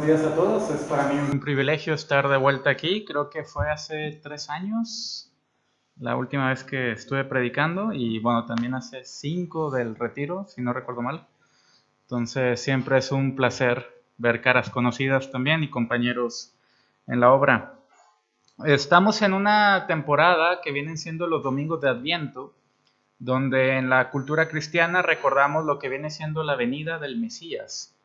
Buenos días a todos. Es para mí un privilegio estar de vuelta aquí. Creo que fue hace 3 años la última vez que estuve predicando y bueno, también hace 5 del retiro, si no recuerdo mal. Entonces siempre es un placer ver caras conocidas también y compañeros en la obra. Estamos en una temporada que vienen siendo los domingos de Adviento, donde en la cultura cristiana recordamos lo que viene siendo la venida del Mesías.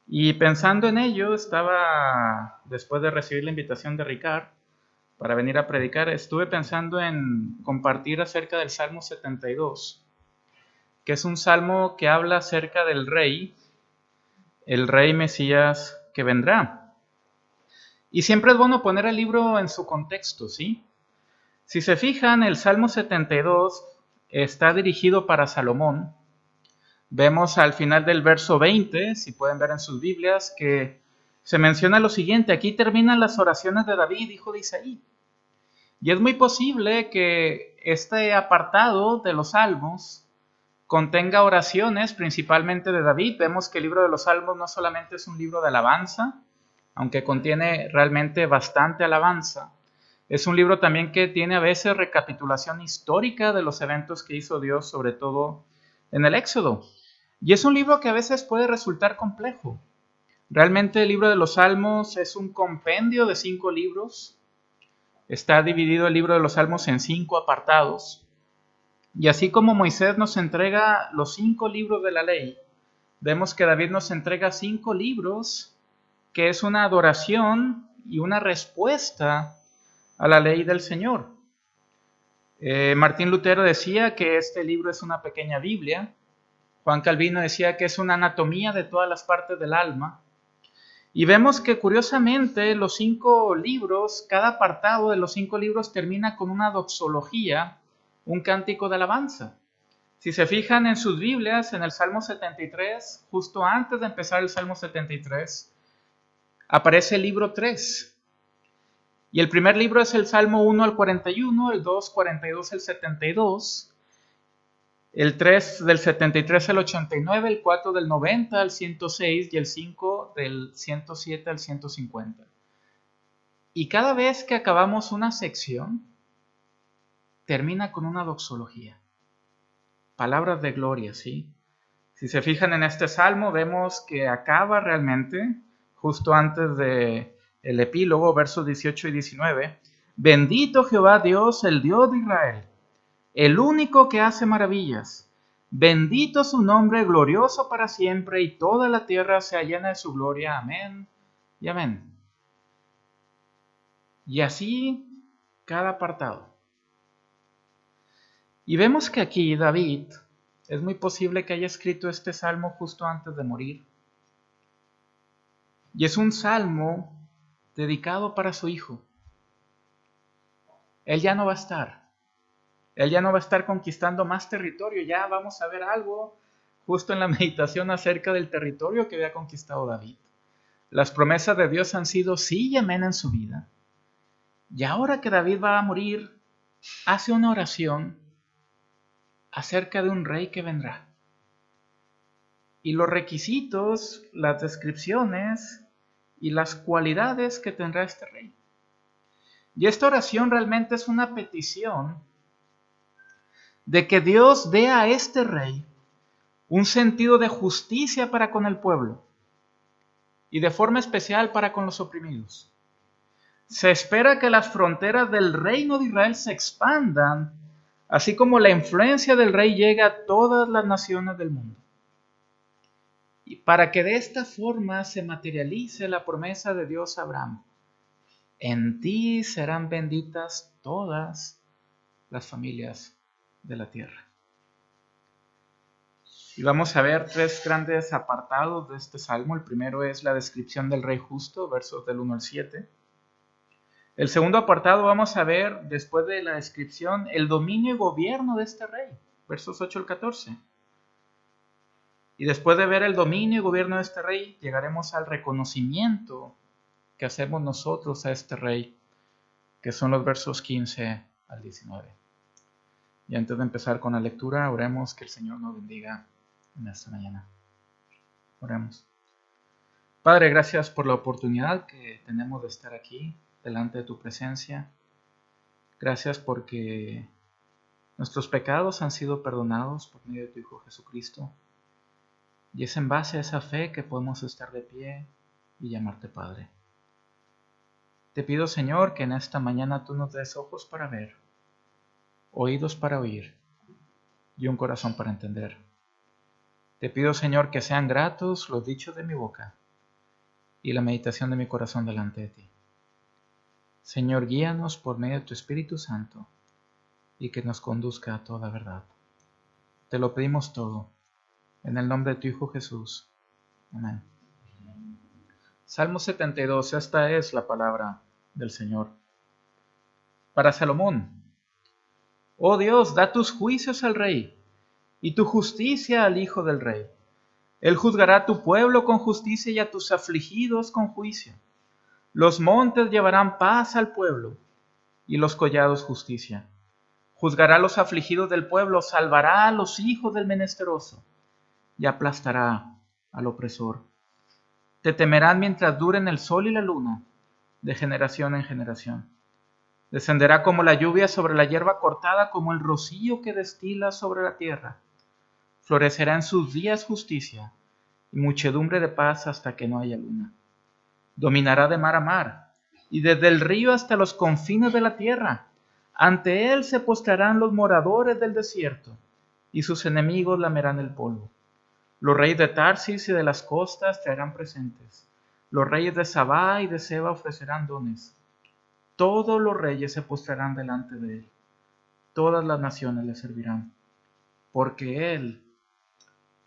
Y pensando en ello, estaba, después de recibir la invitación de Ricard para venir a predicar, estuve pensando en compartir acerca del Salmo 72, que es un salmo que habla acerca del rey, el rey Mesías que vendrá. Y siempre es bueno poner el libro en su contexto, ¿sí? Si se fijan, el Salmo 72 está dirigido para Salomón. Vemos al final del verso 20, si pueden ver en sus Biblias, que se menciona lo siguiente: aquí terminan las oraciones de David, hijo de Isaí. Y es muy posible que este apartado de los Salmos contenga oraciones principalmente de David. Vemos que el libro de los Salmos no solamente es un libro de alabanza, aunque contiene realmente bastante alabanza. Es un libro también que tiene a veces recapitulación histórica de los eventos que hizo Dios, sobre todo en el Éxodo. Y es un libro que a veces puede resultar complejo. Realmente el libro de los Salmos es un compendio de 5 libros. Está dividido el libro de los Salmos en 5 apartados. Y así como Moisés nos entrega los 5 libros de la ley, vemos que David nos entrega 5 libros, que es una adoración y una respuesta a la ley del Señor. Martín Lutero decía que este libro es una pequeña Biblia. Juan Calvino decía que es una anatomía de todas las partes del alma. Y vemos que curiosamente los 5 libros, cada apartado de los 5 libros termina con una doxología, un cántico de alabanza. Si se fijan en sus Biblias, en el Salmo 73, justo antes de empezar el Salmo 73, aparece el libro 3. Y el primer libro es el Salmo 1 al 41, el 2, 42 al 72, el 3 del 73 al 89, el 4 del 90 al 106 y el 5 del 107 al 150. Y cada vez que acabamos una sección, termina con una doxología. Palabras de gloria, ¿sí? Si se fijan en este salmo, vemos que acaba realmente, justo antes del epílogo, versos 18 y 19. Bendito Jehová Dios, el Dios de Israel, el único que hace maravillas. Bendito su nombre, glorioso para siempre, y toda la tierra sea llena de su gloria. Amén y amén. Y así cada apartado. Y vemos que aquí David, es muy posible que haya escrito este salmo justo antes de morir. Y es un salmo dedicado para su hijo. Él ya no va a estar. Él ya no va a estar conquistando más territorio. Ya vamos a ver algo justo en la meditación acerca del territorio que había conquistado David. Las promesas de Dios han sido sí y amén en su vida. Y ahora que David va a morir, hace una oración acerca de un rey que vendrá. Y los requisitos, las descripciones y las cualidades que tendrá este rey. Y esta oración realmente es una petición de que Dios dé a este rey un sentido de justicia para con el pueblo y de forma especial para con los oprimidos. Se espera que las fronteras del reino de Israel se expandan, así como la influencia del rey llegue a todas las naciones del mundo. Y para que de esta forma se materialice la promesa de Dios a Abraham: en ti serán benditas todas las familias de la tierra. Y vamos a ver 3 grandes apartados de este salmo. El primero es la descripción del rey justo, versos del 1 al 7. El segundo apartado vamos a ver, después de la descripción, el dominio y gobierno de este rey, versos 8 al 14. Y después de ver el dominio y gobierno de este rey, llegaremos al reconocimiento que hacemos nosotros a este rey, que son los versos 15 al 19. Y antes de empezar con la lectura, oremos que el Señor nos bendiga en esta mañana. Oremos. Padre, gracias por la oportunidad que tenemos de estar aquí, delante de tu presencia. Gracias porque nuestros pecados han sido perdonados por medio de tu Hijo Jesucristo. Y es en base a esa fe que podemos estar de pie y llamarte Padre. Te pido, Señor, que en esta mañana tú nos des ojos para ver, oídos para oír y un corazón para entender. Te pido, Señor, que sean gratos los dichos de mi boca y la meditación de mi corazón delante de ti. Señor, guíanos por medio de tu Espíritu Santo y que nos conduzca a toda verdad. Te lo pedimos todo, en el nombre de tu Hijo Jesús. Amén. Salmo 72, esta es la palabra del Señor. Para Salomón: Oh Dios, da tus juicios al rey, y tu justicia al hijo del rey. Él juzgará a tu pueblo con justicia y a tus afligidos con juicio. Los montes llevarán paz al pueblo, y los collados justicia. Juzgará a los afligidos del pueblo, salvará a los hijos del menesteroso, y aplastará al opresor. Te temerán mientras duren el sol y la luna, de generación en generación. Descenderá como la lluvia sobre la hierba cortada, como el rocío que destila sobre la tierra. Florecerá en sus días justicia, y muchedumbre de paz hasta que no haya luna. Dominará de mar a mar, y desde el río hasta los confines de la tierra. Ante él se postrarán los moradores del desierto, y sus enemigos lamerán el polvo. Los reyes de Tarsis y de las costas traerán presentes. Los reyes de Sabá y de Seba ofrecerán dones. Todos los reyes se postrarán delante de él. Todas las naciones le servirán. Porque él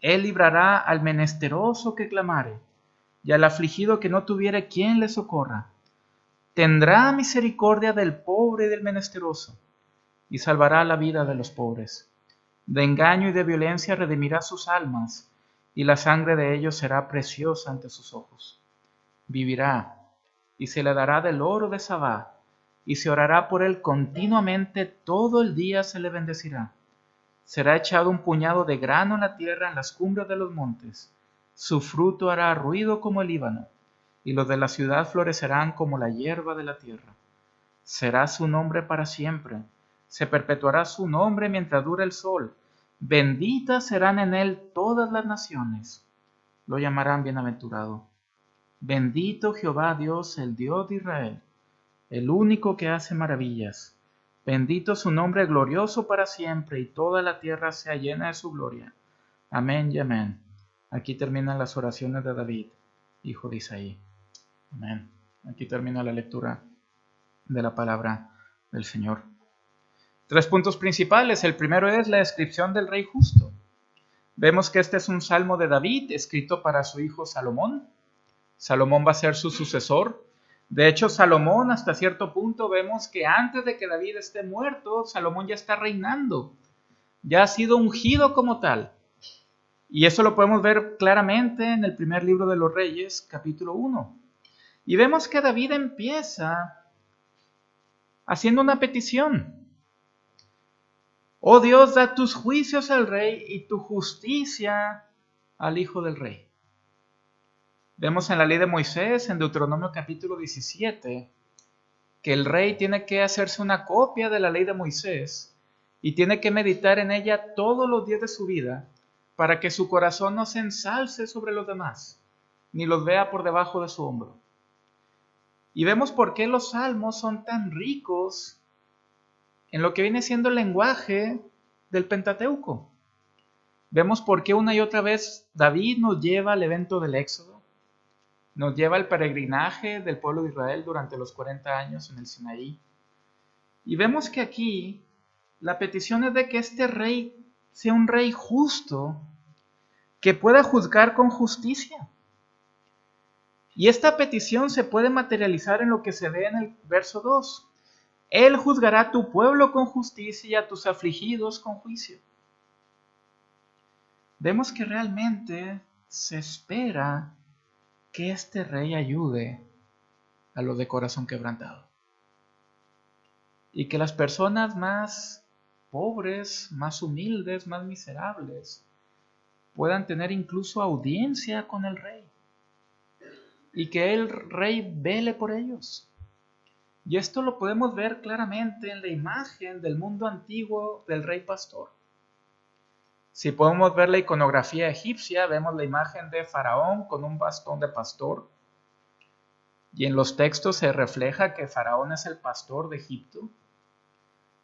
librará al menesteroso que clamare, y al afligido que no tuviere quien le socorra. Tendrá misericordia del pobre y del menesteroso, y salvará la vida de los pobres. De engaño y de violencia redimirá sus almas, y la sangre de ellos será preciosa ante sus ojos. Vivirá, y se le dará del oro de Sabá, y se orará por él continuamente, todo el día se le bendecirá. Será echado un puñado de grano en la tierra, en las cumbres de los montes. Su fruto hará ruido como el Líbano, y los de la ciudad florecerán como la hierba de la tierra. Será su nombre para siempre, se perpetuará su nombre mientras dure el sol. Benditas serán en él todas las naciones, lo llamarán bienaventurado. Bendito Jehová Dios, el Dios de Israel, el único que hace maravillas. Bendito su nombre glorioso para siempre, y toda la tierra sea llena de su gloria. Amén y amén. Aquí terminan las oraciones de David, hijo de Isaí. Amén. Aquí termina la lectura de la palabra del Señor. 3 puntos principales. El primero es la descripción del rey justo. Vemos que este es un salmo de David, escrito para su hijo Salomón. Salomón va a ser su sucesor. De hecho, Salomón, hasta cierto punto, vemos que antes de que David esté muerto, Salomón ya está reinando. Ya ha sido ungido como tal. Y eso lo podemos ver claramente en el primer libro de los Reyes, capítulo 1. Y vemos que David empieza haciendo una petición. Oh Dios, da tus juicios al rey y tu justicia al hijo del rey. Vemos en la ley de Moisés, en Deuteronomio capítulo 17, que el rey tiene que hacerse una copia de la ley de Moisés y tiene que meditar en ella todos los días de su vida para que su corazón no se ensalce sobre los demás, ni los vea por debajo de su hombro. Y vemos por qué los salmos son tan ricos en lo que viene siendo el lenguaje del Pentateuco. Vemos por qué una y otra vez David nos lleva al evento del Éxodo, nos lleva al peregrinaje del pueblo de Israel durante los 40 años en el Sinaí. Y vemos que aquí la petición es de que este rey sea un rey justo, que pueda juzgar con justicia. Y esta petición se puede materializar en lo que se ve en el verso 2. Él juzgará a tu pueblo con justicia y a tus afligidos con juicio. Vemos que realmente se espera que este rey ayude a los de corazón quebrantado. Y que las personas más pobres, más humildes, más miserables, puedan tener incluso audiencia con el rey. y que el rey vele por ellos. Y esto lo podemos ver claramente en la imagen del mundo antiguo del rey pastor. Si podemos ver la iconografía egipcia, vemos la imagen de Faraón con un bastón de pastor. Y en los textos se refleja que Faraón es el pastor de Egipto.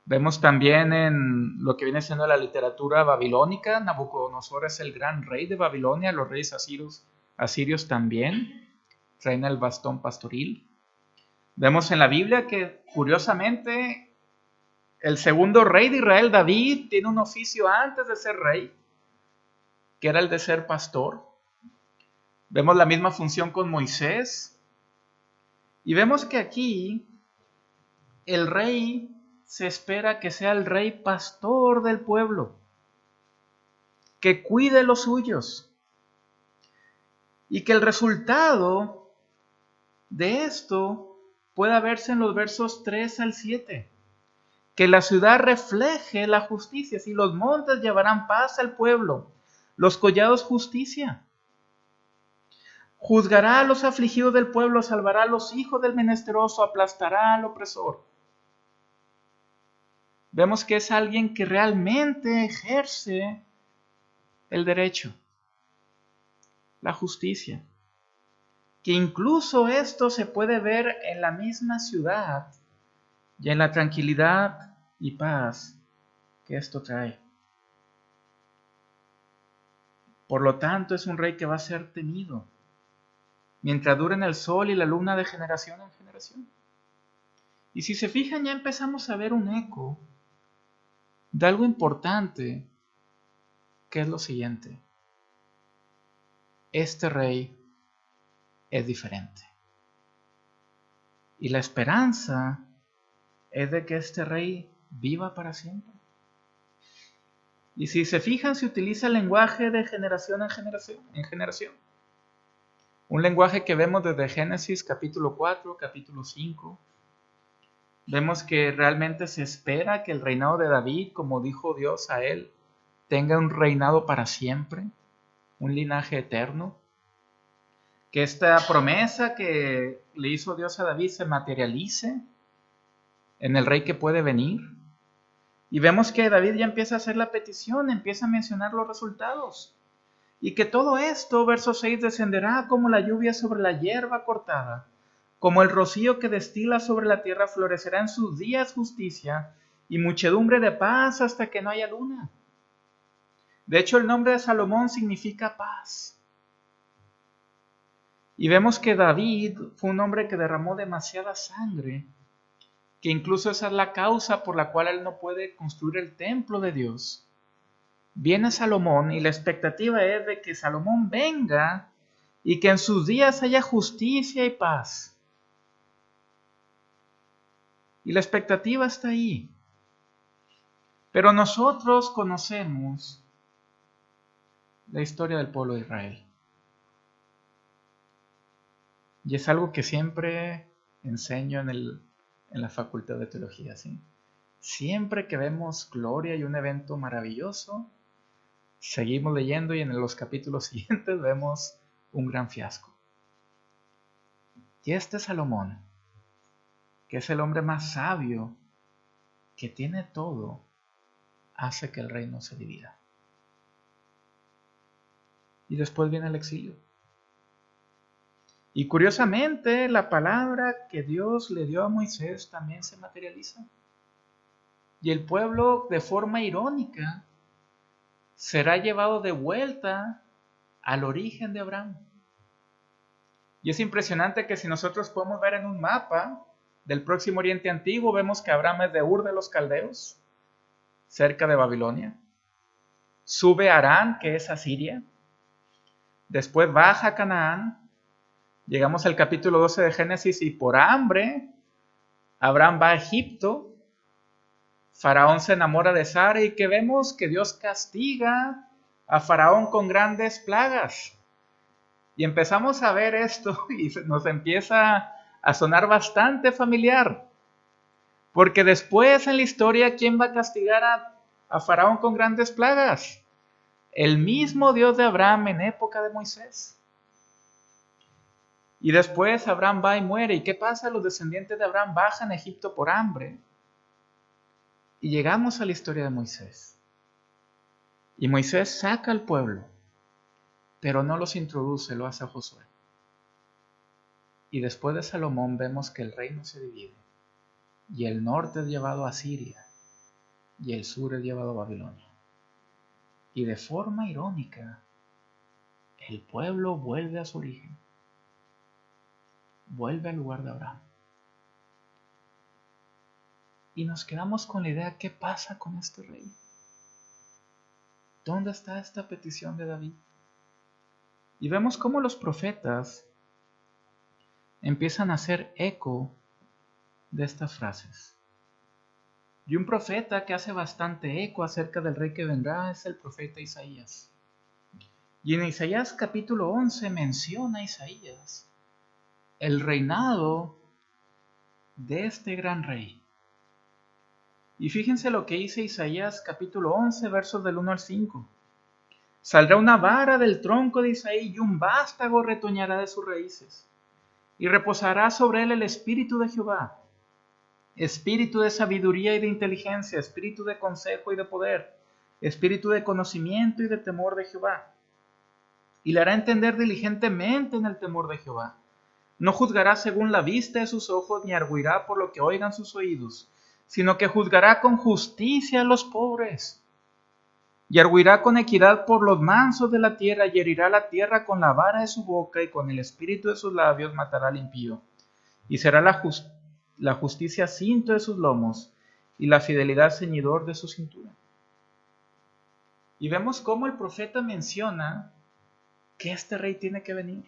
Vemos también en lo que viene siendo la literatura babilónica, Nabucodonosor es el gran rey de Babilonia, los reyes asirios también, reina el bastón pastoril. Vemos en la Biblia que, curiosamente, el segundo rey de Israel, David, tiene un oficio antes de ser rey, que era el de ser pastor. Vemos la misma función con Moisés. Y vemos que aquí el rey se espera que sea el rey pastor del pueblo, que cuide los suyos. Y que el resultado de esto pueda verse en los versos 3 al 7. Que la ciudad refleje la justicia. Si los montes llevarán paz al pueblo, los collados justicia. Juzgará a los afligidos del pueblo, salvará a los hijos del menesteroso, aplastará al opresor. Vemos que es alguien que realmente ejerce el derecho, la justicia. Que incluso esto se puede ver en la misma ciudad y en la tranquilidad y paz que esto trae. Por lo tanto, es un rey que va a ser temido mientras duren el sol y la luna de generación en generación. Y si se fijan, ya empezamos a ver un eco de algo importante, que es lo siguiente. Este rey es diferente. Y la esperanza es de que este rey viva para siempre. Y si se fijan, se utiliza el lenguaje de generación en generación. Un lenguaje que vemos desde Génesis capítulo 4, capítulo 5. Vemos que realmente se espera que el reinado de David, como dijo Dios a él, tenga un reinado para siempre, un linaje eterno. Que esta promesa que le hizo Dios a David se materialice en el rey que puede venir. Y vemos que David ya empieza a hacer la petición, empieza a mencionar los resultados. Y que todo esto, verso 6, descenderá como la lluvia sobre la hierba cortada, como el rocío que destila sobre la tierra, florecerá en sus días justicia y muchedumbre de paz hasta que no haya luna. De hecho, el nombre de Salomón significa paz. Y vemos que David fue un hombre que derramó demasiada sangre, que incluso esa es la causa por la cual él no puede construir el templo de Dios. Viene Salomón y la expectativa es de que Salomón venga y que en sus días haya justicia y paz. Y la expectativa está ahí. Pero nosotros conocemos la historia del pueblo de Israel. Y es algo que siempre enseño en la facultad de teología, ¿sí? Siempre que vemos gloria y un evento maravilloso, seguimos leyendo y en los capítulos siguientes vemos un gran fiasco. Y este Salomón, que es el hombre más sabio, que tiene todo, hace que el reino se divida. Y después viene el exilio. Y curiosamente, la palabra que Dios le dio a Moisés también se materializa. Y el pueblo, de forma irónica, será llevado de vuelta al origen de Abraham. Y es impresionante que si nosotros podemos ver en un mapa del Próximo Oriente Antiguo, vemos que Abraham es de Ur de los Caldeos, cerca de Babilonia. Sube a Harán, que es Asiria. Después baja a Canaán. Llegamos al capítulo 12 de Génesis y por hambre, Abraham va a Egipto. Faraón se enamora de Sara y que vemos que Dios castiga a Faraón con grandes plagas. Y empezamos a ver esto y nos empieza a sonar bastante familiar. Porque después en la historia, ¿quién va a castigar a Faraón con grandes plagas? El mismo Dios de Abraham en época de Moisés. Y después Abraham va y muere. ¿Y qué pasa? Los descendientes de Abraham bajan a Egipto por hambre. Y llegamos a la historia de Moisés. Y Moisés saca al pueblo, pero no los introduce, lo hace a Josué. Y después de Salomón vemos que el reino se divide. Y el norte es llevado a Siria. Y el sur es llevado a Babilonia. Y de forma irónica, el pueblo vuelve a su origen. Vuelve al lugar de Abraham. Y nos quedamos con la idea, ¿qué pasa con este rey? ¿Dónde está esta petición de David? Y vemos cómo los profetas empiezan a hacer eco de estas frases. Y un profeta que hace bastante eco acerca del rey que vendrá es el profeta Isaías. Y en Isaías capítulo 11 menciona a Isaías el reinado de este gran rey. Y fíjense lo que dice Isaías capítulo 11 versos del 1 al 5. Saldrá una vara del tronco de Isaí y un vástago retoñará de sus raíces. Y reposará sobre él el espíritu de Jehová, espíritu de sabiduría y de inteligencia, espíritu de consejo y de poder, espíritu de conocimiento y de temor de Jehová. Y le hará entender diligentemente en el temor de Jehová. No juzgará según la vista de sus ojos, ni arguirá por lo que oigan sus oídos, sino que juzgará con justicia a los pobres. Y arguirá con equidad por los mansos de la tierra, y herirá la tierra con la vara de su boca, y con el espíritu de sus labios matará al impío. Y será la justicia cinto de sus lomos, y la fidelidad ceñidor de su cintura. Y vemos cómo el profeta menciona que este rey tiene que venir.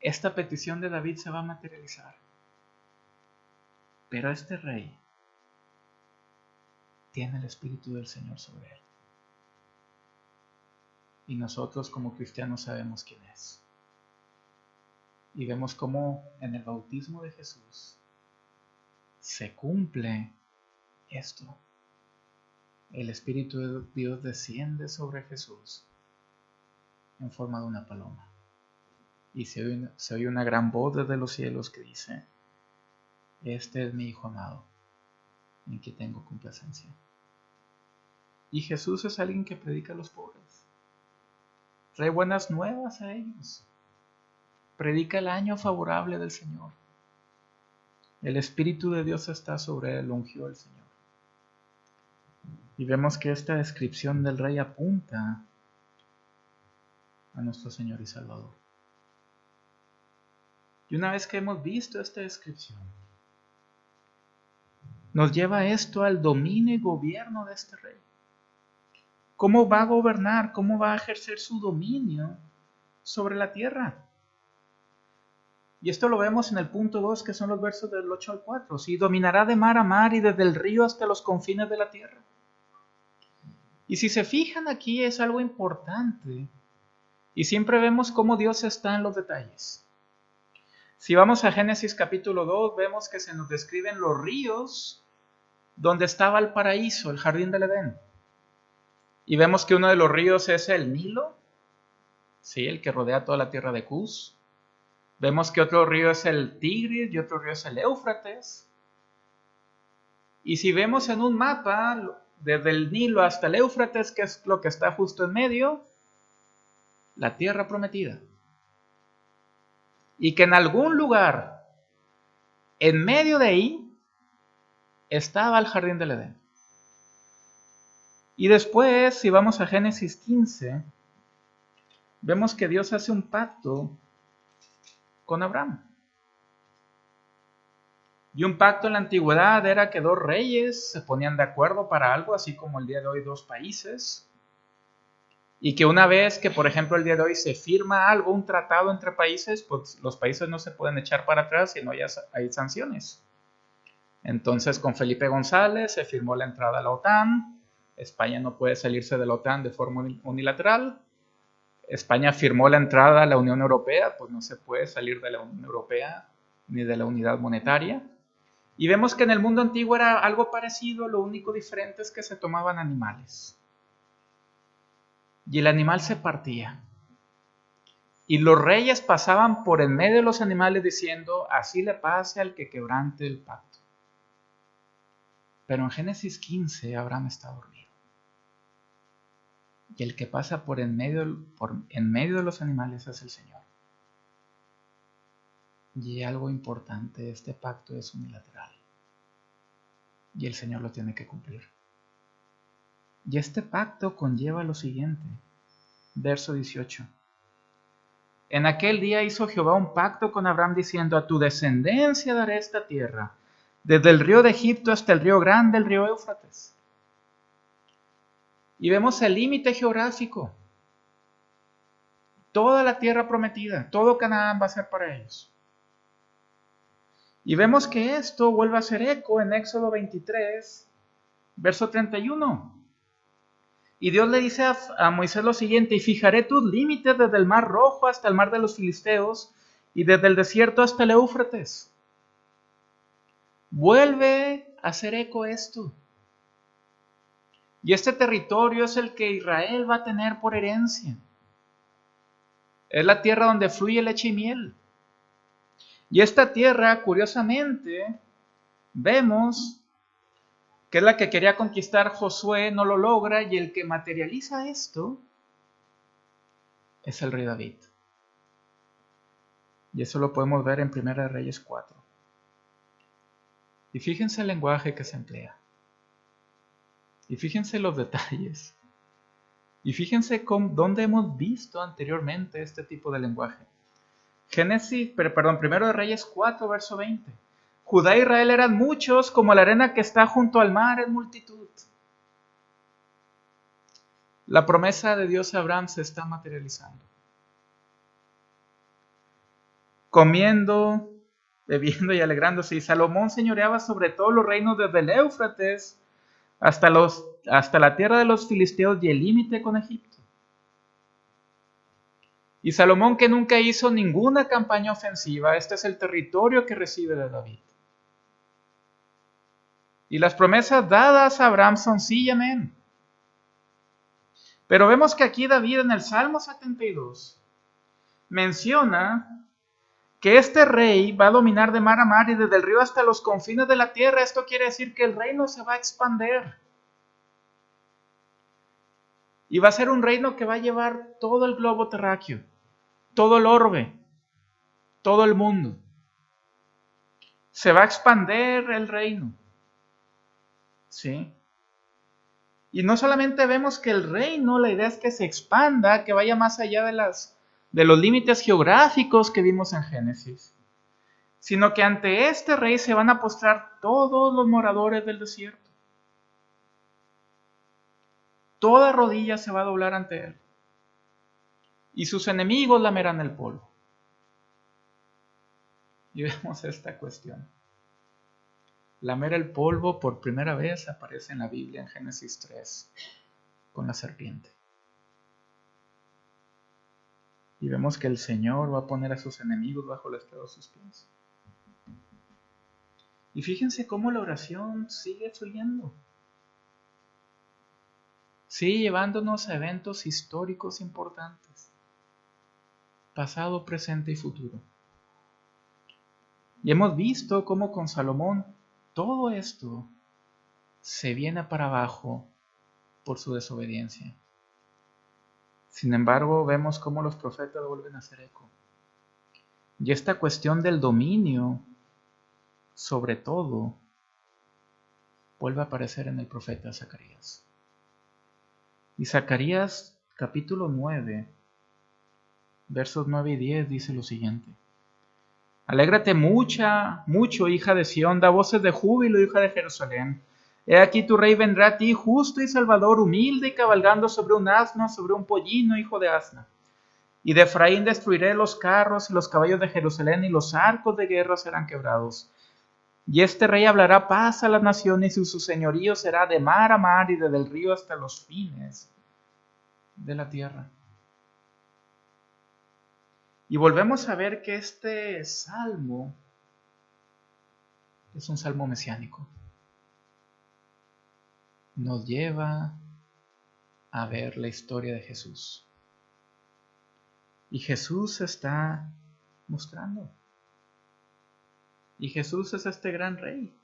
Esta petición de David se va a materializar. Pero este rey tiene el Espíritu del Señor sobre él. Y nosotros como cristianos sabemos quién es. Y vemos cómo en el bautismo de Jesús se cumple esto. El Espíritu de Dios desciende sobre Jesús en forma de una paloma. Y se oye una gran voz desde los cielos que dice: este es mi Hijo amado, en quien tengo complacencia. Y Jesús es alguien que predica a los pobres. Trae buenas nuevas a ellos. Predica el año favorable del Señor. El Espíritu de Dios está sobre él, lo ungió el Señor. Y vemos que esta descripción del rey apunta a nuestro Señor y Salvador. Y una vez que hemos visto esta descripción, nos lleva esto al dominio y gobierno de este rey. ¿Cómo va a gobernar? ¿Cómo va a ejercer su dominio sobre la tierra? Y esto lo vemos en el punto 2, que son los versos del 8 al 4. Sí, dominará de mar a mar y desde el río hasta los confines de la tierra. Y si se fijan aquí es algo importante. Y siempre vemos cómo Dios está en los detalles. Si vamos a Génesis capítulo 2, vemos que se nos describen los ríos donde estaba el paraíso, el jardín del Edén. Y vemos que uno de los ríos es el Nilo, ¿sí? El que rodea toda la tierra de Cus. Vemos que otro río es el Tigris y otro río es el Éufrates. Y si vemos en un mapa, desde el Nilo hasta el Éufrates, que es lo que está justo en medio, la tierra prometida. Y que en algún lugar, en medio de ahí, estaba el jardín del Edén. Y después, si vamos a Génesis 15, vemos que Dios hace un pacto con Abraham. Y un pacto en la antigüedad era que dos reyes se ponían de acuerdo para algo, así como el día de hoy dos países. Y que una vez que, por ejemplo, el día de hoy se firma algo, un tratado entre países, pues los países no se pueden echar para atrás si no hay sanciones. Entonces, con Felipe González se firmó la entrada a la OTAN. España no puede salirse de la OTAN de forma unilateral. España firmó la entrada a la Unión Europea, pues no se puede salir de la Unión Europea ni de la unidad monetaria. Y vemos que en el mundo antiguo era algo parecido, lo único diferente es que se tomaban animales. Y el animal se partía. Y los reyes pasaban por en medio de los animales diciendo, así le pase al que quebrante el pacto. Pero en Génesis 15 Abraham está dormido. Y el que pasa por en medio de los animales es el Señor. Y algo importante, este pacto es unilateral. Y el Señor lo tiene que cumplir. Y este pacto conlleva lo siguiente. Verso 18. En aquel día hizo Jehová un pacto con Abraham diciendo, a tu descendencia daré esta tierra, desde el río de Egipto hasta el río grande, el río Éufrates. Y vemos el límite geográfico. Toda la tierra prometida, todo Canaán va a ser para ellos. Y vemos que esto vuelve a hacer eco en Éxodo 23, verso 31. Y Dios le dice a Moisés lo siguiente, y fijaré tus límites desde el mar Rojo hasta el mar de los Filisteos, y desde el desierto hasta el Éufrates. Vuelve a hacer eco esto. Y este territorio es el que Israel va a tener por herencia. Es la tierra donde fluye leche y miel. Y esta tierra, curiosamente, vemos que es la que quería conquistar Josué, no lo logra, y el que materializa esto es el rey David. Y eso lo podemos ver en 1 Reyes 4. Y fíjense el lenguaje que se emplea. Y fíjense los detalles. Y fíjense dónde hemos visto anteriormente este tipo de lenguaje. 1 Reyes 4, verso 20. Judá e Israel eran muchos, como la arena que está junto al mar en multitud. La promesa de Dios a Abraham se está materializando. Comiendo, bebiendo y alegrándose. Y Salomón señoreaba sobre todos los reinos desde el Éufrates hasta la tierra de los filisteos y el límite con Egipto. Y Salomón, que nunca hizo ninguna campaña ofensiva, este es el territorio que recibe de David. Y las promesas dadas a Abraham son sí y amén. Pero vemos que aquí David en el Salmo 72 menciona que este rey va a dominar de mar a mar y desde el río hasta los confines de la tierra. Esto quiere decir que el reino se va a expander. Y va a ser un reino que va a llevar todo el globo terráqueo, todo el orbe, todo el mundo. Se va a expander el reino. ¿Sí? Y no solamente vemos que el reino, la idea es que se expanda, que vaya más allá de los límites geográficos que vimos en Génesis, sino que ante este rey se van a postrar todos los moradores del desierto. Toda rodilla se va a doblar ante él. Y sus enemigos lamerán el polvo. Y vemos esta cuestión. Lamer el polvo por primera vez aparece en la Biblia en Génesis 3 con la serpiente. Y vemos que el Señor va a poner a sus enemigos bajo el estrado de sus pies. Y fíjense cómo la oración sigue fluyendo. Sigue llevándonos a eventos históricos importantes. Pasado, presente y futuro. Y hemos visto cómo con Salomón todo esto se viene para abajo por su desobediencia. Sin embargo, vemos cómo los profetas vuelven a hacer eco. Y esta cuestión del dominio, sobre todo, vuelve a aparecer en el profeta Zacarías. Y Zacarías capítulo 9, versos 9 y 10 dice lo siguiente. Alégrate mucho, hija de Sión, da voces de júbilo, hija de Jerusalén. He aquí tu rey vendrá a ti, justo y salvador, humilde y cabalgando sobre un asno, sobre un pollino, hijo de asna. Y de Efraín destruiré los carros y los caballos de Jerusalén, y los arcos de guerra serán quebrados. Y este rey hablará paz a las naciones, y su señorío será de mar a mar y desde el río hasta los fines de la tierra. Y volvemos a ver que este salmo es un salmo mesiánico. Nos lleva a ver la historia de Jesús. Y Jesús se está mostrando. Y Jesús es este gran rey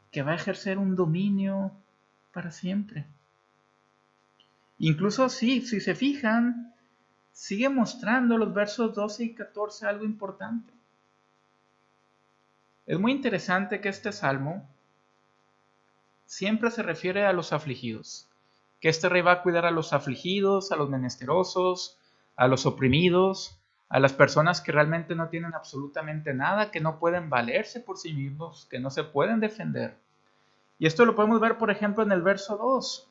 que va a ejercer un dominio para siempre. Incluso si se fijan, sigue mostrando los versos 12 y 14 algo importante. Es muy interesante que este salmo siempre se refiere a los afligidos, que este rey va a cuidar a los afligidos, a los menesterosos, a los oprimidos, a las personas que realmente no tienen absolutamente nada, que no pueden valerse por sí mismos, que no se pueden defender. Y esto lo podemos ver, por ejemplo, en el verso 2.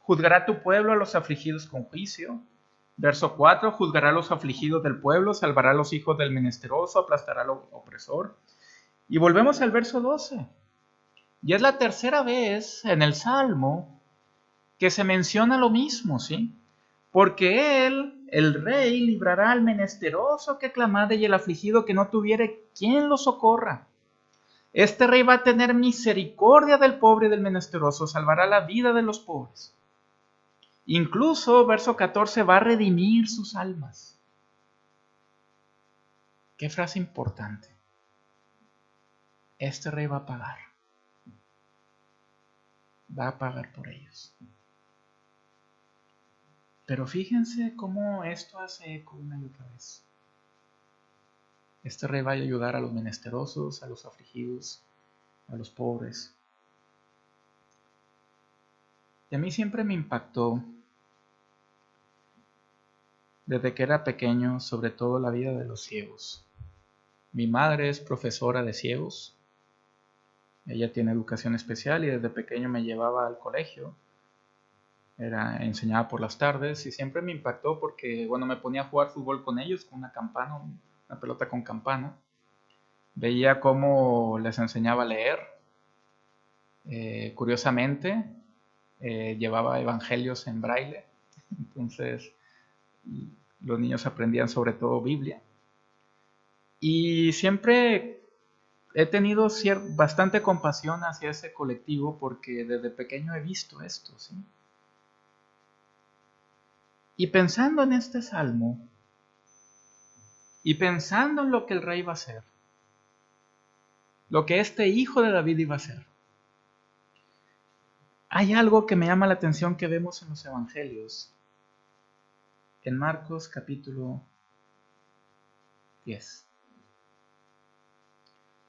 Juzgará tu pueblo a los afligidos con juicio. Verso 4. Juzgará a los afligidos del pueblo, salvará a los hijos del menesteroso, aplastará al opresor. Y volvemos al verso 12. Y es la tercera vez en el Salmo que se menciona lo mismo, ¿sí? Porque él, el rey, librará al menesteroso que clamare y el afligido que no tuviere quien lo socorra. Este rey va a tener misericordia del pobre y del menesteroso, salvará la vida de los pobres. Incluso, verso 14, va a redimir sus almas. Qué frase importante. Este rey va a pagar. Va a pagar por ellos. Pero fíjense cómo esto hace eco una y otra vez. Este rey va a ayudar a los menesterosos, a los afligidos, a los pobres. Y a mí siempre me impactó, desde que era pequeño, sobre todo la vida de los ciegos. Mi madre es profesora de ciegos. Ella tiene educación especial y desde pequeño me llevaba al colegio. Enseñaba por las tardes y siempre me impactó porque, me ponía a jugar fútbol con ellos, con una campana, una pelota con campana. Veía cómo les enseñaba a leer. Curiosamente, llevaba evangelios en braille. Entonces, los niños aprendían sobre todo Biblia. Y siempre he tenido bastante compasión hacia ese colectivo porque desde pequeño he visto esto, ¿sí? Y pensando en este salmo, y pensando en lo que el rey va a hacer, lo que este hijo de David iba a hacer, hay algo que me llama la atención que vemos en los evangelios, en Marcos capítulo 10.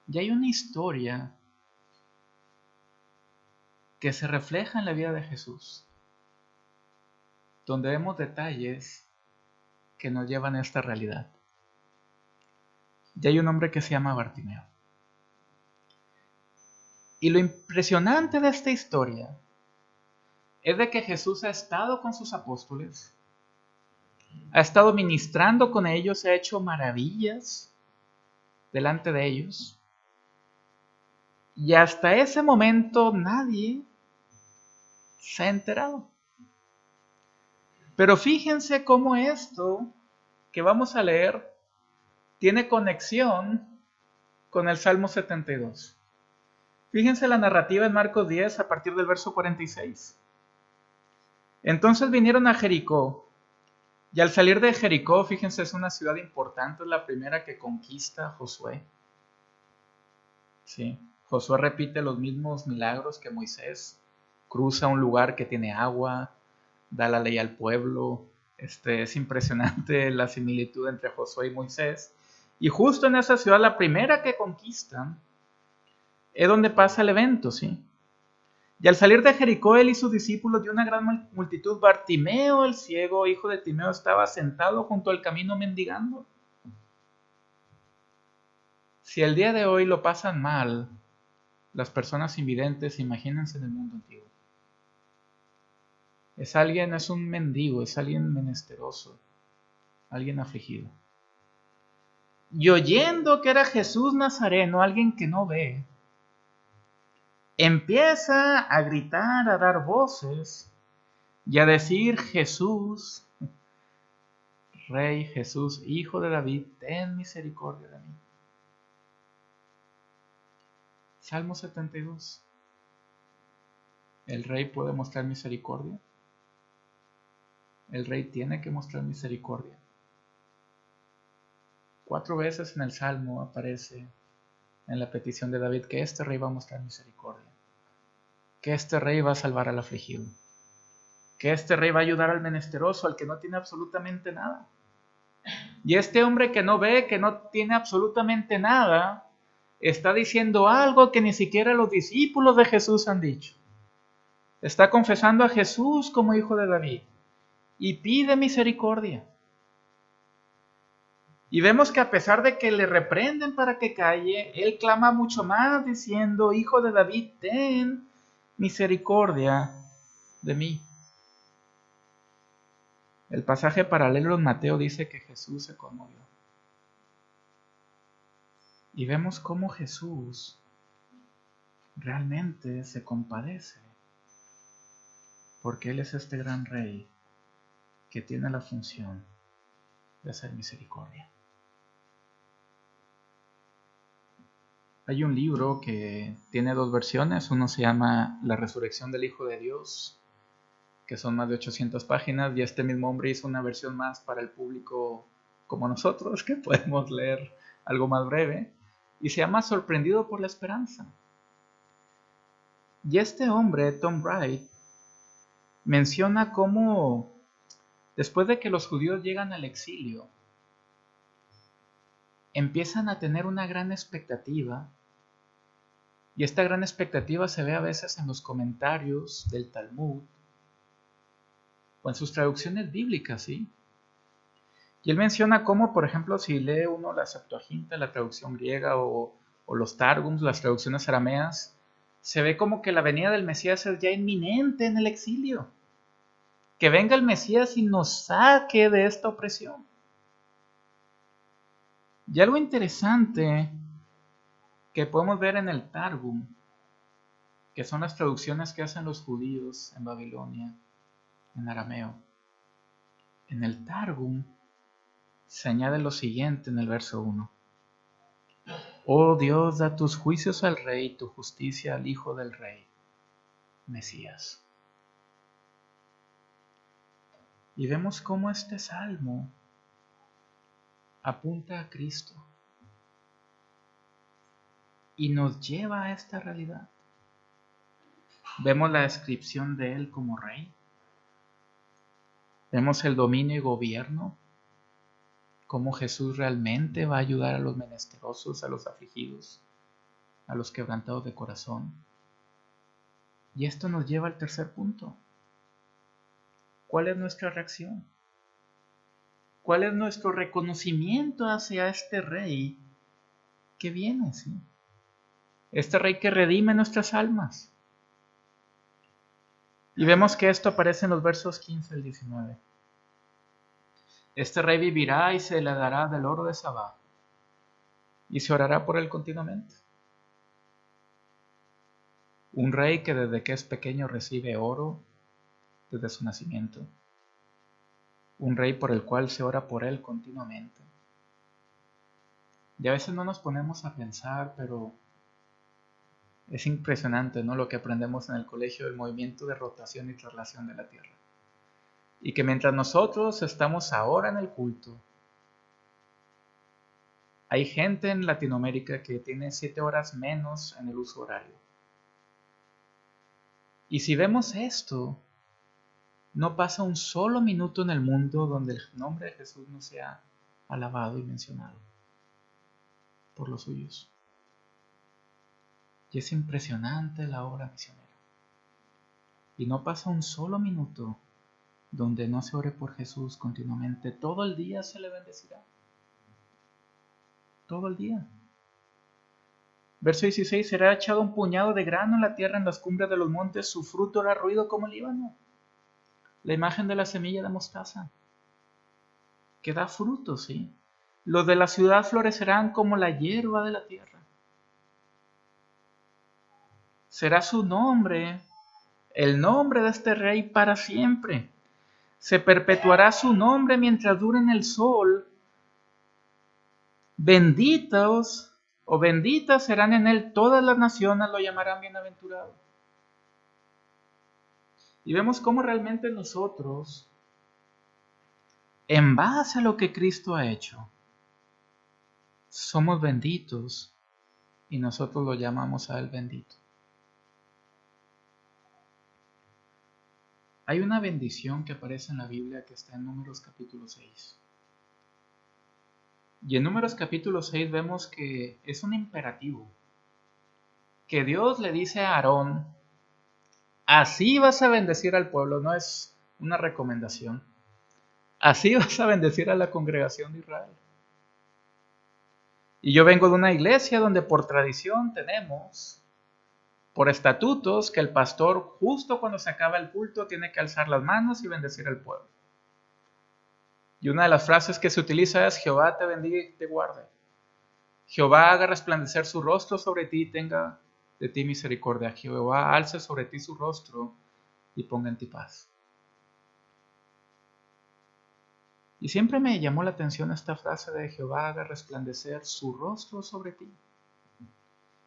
Y hay una historia que se refleja en la vida de Jesús, donde vemos detalles que nos llevan a esta realidad. Y hay un hombre que se llama Bartimeo. Y lo impresionante de esta historia es de que Jesús ha estado con sus apóstoles, ha estado ministrando con ellos, ha hecho maravillas delante de ellos. Y hasta ese momento nadie se ha enterado. Pero fíjense cómo esto que vamos a leer tiene conexión con el Salmo 72. Fíjense la narrativa en Marcos 10 a partir del verso 46. Entonces vinieron a Jericó, y al salir de Jericó, fíjense, es una ciudad importante, es la primera que conquista Josué. Sí, Josué repite los mismos milagros que Moisés, cruza un lugar que tiene agua, da la ley al pueblo. Es impresionante la similitud entre Josué y Moisés. Y justo en esa ciudad, la primera que conquistan, es donde pasa el evento, ¿sí? Y al salir de Jericó, él y sus discípulos de una gran multitud, Bartimeo, el ciego, hijo de Timeo, estaba sentado junto al camino mendigando. Si el día de hoy lo pasan mal las personas invidentes, imagínense en el mundo antiguo. Es un mendigo, es alguien menesteroso, alguien afligido. Y oyendo que era Jesús Nazareno, alguien que no ve, empieza a gritar, a dar voces y a decir: Jesús, Rey, Jesús, Hijo de David, ten misericordia de mí. Salmo 72. ¿El Rey puede mostrar misericordia? El Rey tiene que mostrar misericordia. 4 veces en el Salmo aparece en la petición de David que este rey va a mostrar misericordia, que este rey va a salvar al afligido, que este rey va a ayudar al menesteroso, al que no tiene absolutamente nada. Y este hombre que no ve, que no tiene absolutamente nada, está diciendo algo que ni siquiera los discípulos de Jesús han dicho. Está confesando a Jesús como hijo de David y pide misericordia. Y vemos que a pesar de que le reprenden para que calle, él clama mucho más diciendo: Hijo de David, ten misericordia de mí. El pasaje paralelo en Mateo dice que Jesús se conmovió. Y vemos cómo Jesús realmente se compadece, porque Él es este gran rey que tiene la función de hacer misericordia. Hay un libro que tiene 2 versiones. Uno se llama La resurrección del Hijo de Dios, que son más de 800 páginas, y este mismo hombre hizo una versión más para el público como nosotros, que podemos leer algo más breve, y se llama Sorprendido por la Esperanza. Y este hombre, Tom Wright, menciona cómo después de que los judíos llegan al exilio, empiezan a tener una gran expectativa, y esta gran expectativa se ve a veces en los comentarios del Talmud o en sus traducciones bíblicas, ¿sí? Y él menciona cómo, por ejemplo, si lee uno la Septuaginta, la traducción griega, o los Targums, las traducciones arameas, se ve como que la venida del Mesías es ya inminente en el exilio. Que venga el Mesías y nos saque de esta opresión. Y algo interesante que podemos ver en el Targum, que son las traducciones que hacen los judíos en Babilonia, en arameo. En el Targum se añade lo siguiente en el verso 1. Oh Dios, da tus juicios al rey y tu justicia al hijo del rey, Mesías. Y vemos cómo este salmo apunta a Cristo y nos lleva a esta realidad. Vemos la descripción de Él como Rey. Vemos el dominio y gobierno. Cómo Jesús realmente va a ayudar a los menesterosos, a los afligidos, a los quebrantados de corazón. Y esto nos lleva al tercer punto. ¿Cuál es nuestra reacción? ¿Cuál es nuestro reconocimiento hacia este Rey que viene, ¿sí? Este Rey que redime nuestras almas. Y vemos que esto aparece en los versos 15 al 19. Este Rey vivirá y se le dará del oro de Sabá, y se orará por él continuamente. Un Rey que desde que es pequeño recibe oro desde su nacimiento. Un Rey por el cual se ora por él continuamente. Y a veces no nos ponemos a pensar, pero es impresionante, ¿no?, lo que aprendemos en el colegio del movimiento de rotación y traslación de la Tierra. Y que mientras nosotros estamos ahora en el culto, hay gente en Latinoamérica que tiene 7 horas menos en el uso horario. Y si vemos esto, no pasa un solo minuto en el mundo donde el nombre de Jesús no sea alabado y mencionado por los suyos. Y es impresionante la obra misionera. Y no pasa un solo minuto donde no se ore por Jesús continuamente. Todo el día se le bendecirá. Todo el día. Verso 16, será echado un puñado de grano en la tierra, en las cumbres de los montes, su fruto hará ruido como el Líbano. La imagen de la semilla de mostaza, que da fruto, ¿sí? Los de la ciudad florecerán como la hierba de la tierra. Será su nombre, el nombre de este rey para siempre. Se perpetuará su nombre mientras dure en el sol. Benditos o benditas serán en él todas las naciones, lo llamarán bienaventurado. Y vemos cómo realmente nosotros, en base a lo que Cristo ha hecho, somos benditos y nosotros lo llamamos a Él bendito. Hay una bendición que aparece en la Biblia que está en Números capítulo 6. Y en Números capítulo 6 vemos que es un imperativo. Que Dios le dice a Aarón, así vas a bendecir al pueblo, no es una recomendación. Así vas a bendecir a la congregación de Israel. Y yo vengo de una iglesia donde por tradición tenemos, por estatutos, que el pastor justo cuando se acaba el culto tiene que alzar las manos y bendecir al pueblo. Y una de las frases que se utiliza es, Jehová te bendiga y te guarde. Jehová haga resplandecer su rostro sobre ti y tenga de ti misericordia. Jehová alce sobre ti su rostro y ponga en ti paz. Y siempre me llamó la atención esta frase de Jehová haga resplandecer su rostro sobre ti.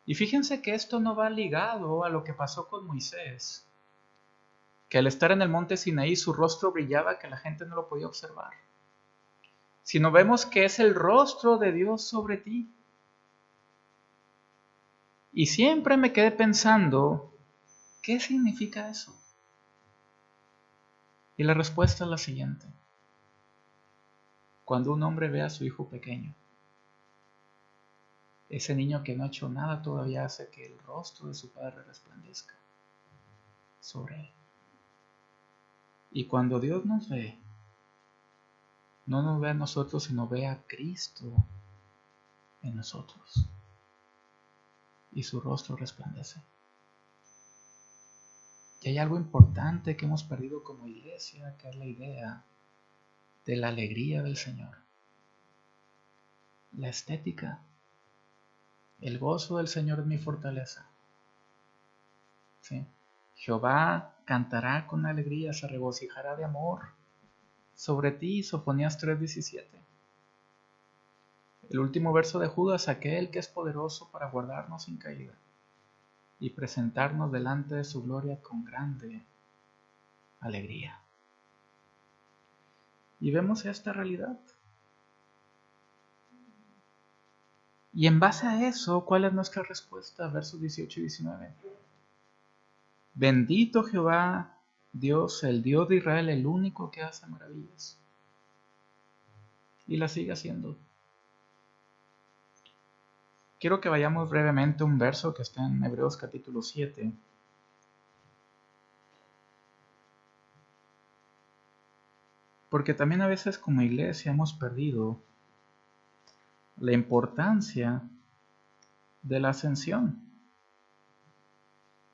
Y fíjense que esto no va ligado a lo que pasó con Moisés, que al estar en el monte Sinaí su rostro brillaba que la gente no lo podía observar, sino vemos que es el rostro de Dios sobre ti. Y siempre me quedé pensando, ¿qué significa eso? Y la respuesta es la siguiente. Cuando un hombre ve a su hijo pequeño, ese niño que no ha hecho nada todavía hace que el rostro de su padre resplandezca sobre él. Y cuando Dios nos ve, no nos ve a nosotros, sino ve a Cristo en nosotros. Y su rostro resplandece. Y hay algo importante que hemos perdido como iglesia, que es la idea de la alegría del Señor. La estética. El gozo del Señor es mi fortaleza. ¿Sí? Jehová cantará con alegría, se regocijará de amor sobre ti, Sofonías 3:17. El último verso de Judas, aquel que es poderoso para guardarnos sin caída y presentarnos delante de su gloria con grande alegría. Y vemos esta realidad. Y en base a eso, ¿cuál es nuestra respuesta? Versos 18 y 19. Bendito Jehová, Dios, el Dios de Israel, el único que hace maravillas. Y la sigue haciendo. Quiero que vayamos brevemente a un verso que está en Hebreos capítulo 7. Porque también a veces como iglesia hemos perdido la importancia de la ascensión.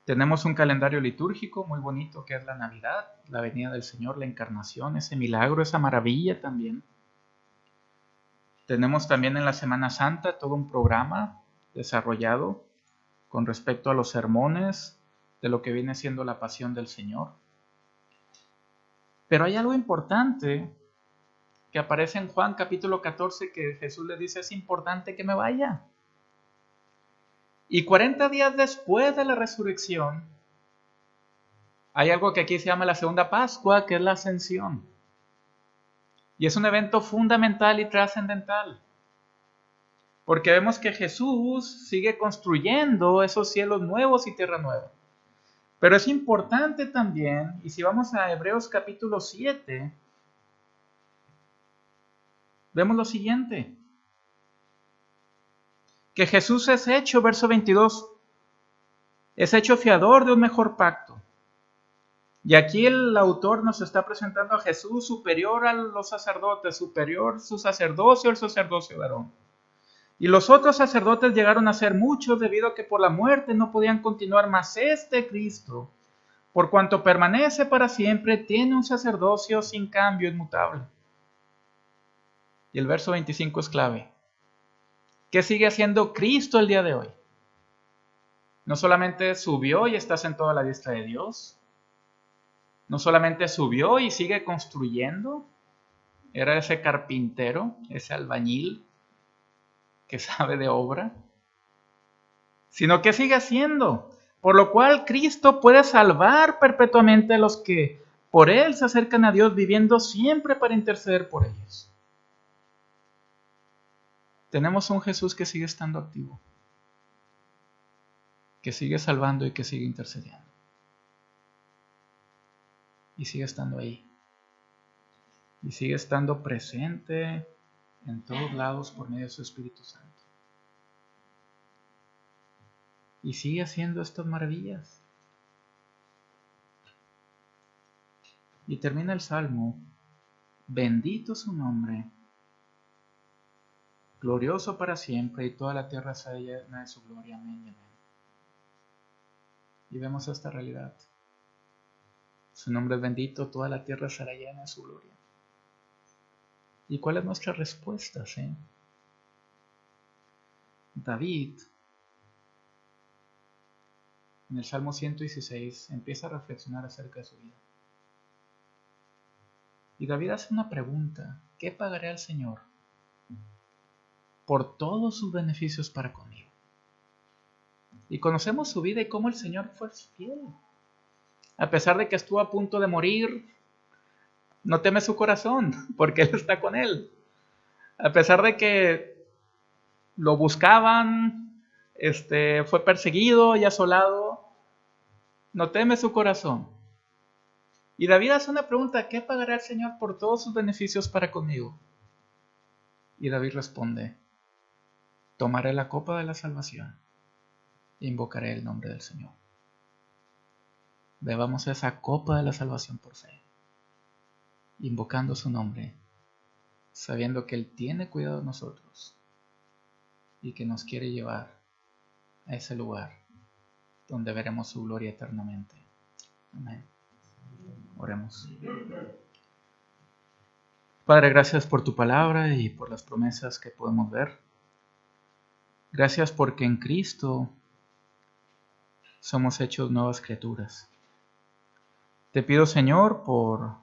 Tenemos un calendario litúrgico muy bonito que es la Navidad, la venida del Señor, la encarnación, ese milagro, esa maravilla también. Tenemos también en la Semana Santa todo un programa desarrollado con respecto a los sermones de lo que viene siendo la pasión del Señor. Pero hay algo importante que aparece en Juan capítulo 14 que Jesús le dice, es importante que me vaya. Y 40 días después de la resurrección, hay algo que aquí se llama la segunda Pascua, que es la ascensión. Y es un evento fundamental y trascendental. Porque vemos que Jesús sigue construyendo esos cielos nuevos y tierra nueva. Pero es importante también, y si vamos a Hebreos capítulo 7, vemos lo siguiente. Que Jesús es hecho, verso 22, es hecho fiador de un mejor pacto. Y aquí el autor nos está presentando a Jesús superior a los sacerdotes, superior su sacerdocio al sacerdocio de Aarón. Y los otros sacerdotes llegaron a ser muchos debido a que por la muerte no podían continuar, mas este Cristo, por cuanto permanece para siempre, tiene un sacerdocio sin cambio, inmutable. Y el verso 25 es clave. ¿Qué sigue haciendo Cristo el día de hoy? No solamente subió y está sentado a la diestra de Dios, no solamente subió y sigue construyendo, era ese carpintero, ese albañil que sabe de obra, sino que sigue haciendo, por lo cual Cristo puede salvar perpetuamente a los que por Él se acercan a Dios, viviendo siempre para interceder por ellos. Tenemos un Jesús que sigue estando activo, que sigue salvando y que sigue intercediendo. Y sigue estando ahí. Y sigue estando presente en todos lados por medio de su Espíritu Santo. Y sigue haciendo estas maravillas. Y termina el Salmo: bendito su nombre, glorioso para siempre, y toda la tierra se llena de su gloria. Amén y amén. Y vemos esta realidad. Su nombre es bendito, toda la tierra será llena de su gloria. ¿Y cuál es nuestra respuesta? David, en el Salmo 116, empieza a reflexionar acerca de su vida. Y David hace una pregunta: ¿qué pagaré al Señor por todos sus beneficios para conmigo? Y conocemos su vida y cómo el Señor fue fiel. A pesar de que estuvo a punto de morir, no teme su corazón, porque Él está con él. A pesar de que lo buscaban, fue perseguido y asolado, no teme su corazón. Y David hace una pregunta: ¿qué pagará el Señor por todos sus beneficios para conmigo? Y David responde: tomaré la copa de la salvación e invocaré el nombre del Señor. Bebamos esa copa de la salvación por fe, invocando su nombre, sabiendo que Él tiene cuidado de nosotros y que nos quiere llevar a ese lugar donde veremos su gloria eternamente. Amén. Oremos. Padre, gracias por tu palabra y por las promesas que podemos ver. Gracias porque en Cristo somos hechos nuevas criaturas. Te pido, Señor, por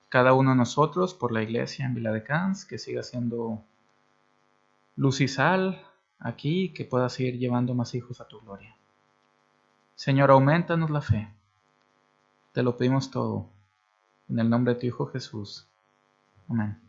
cada uno de nosotros, por la iglesia en Vila de Cans, que siga siendo luz y sal aquí, que pueda seguir llevando más hijos a tu gloria. Señor, aumentanos la fe. Te lo pedimos todo en el nombre de tu Hijo Jesús. Amén.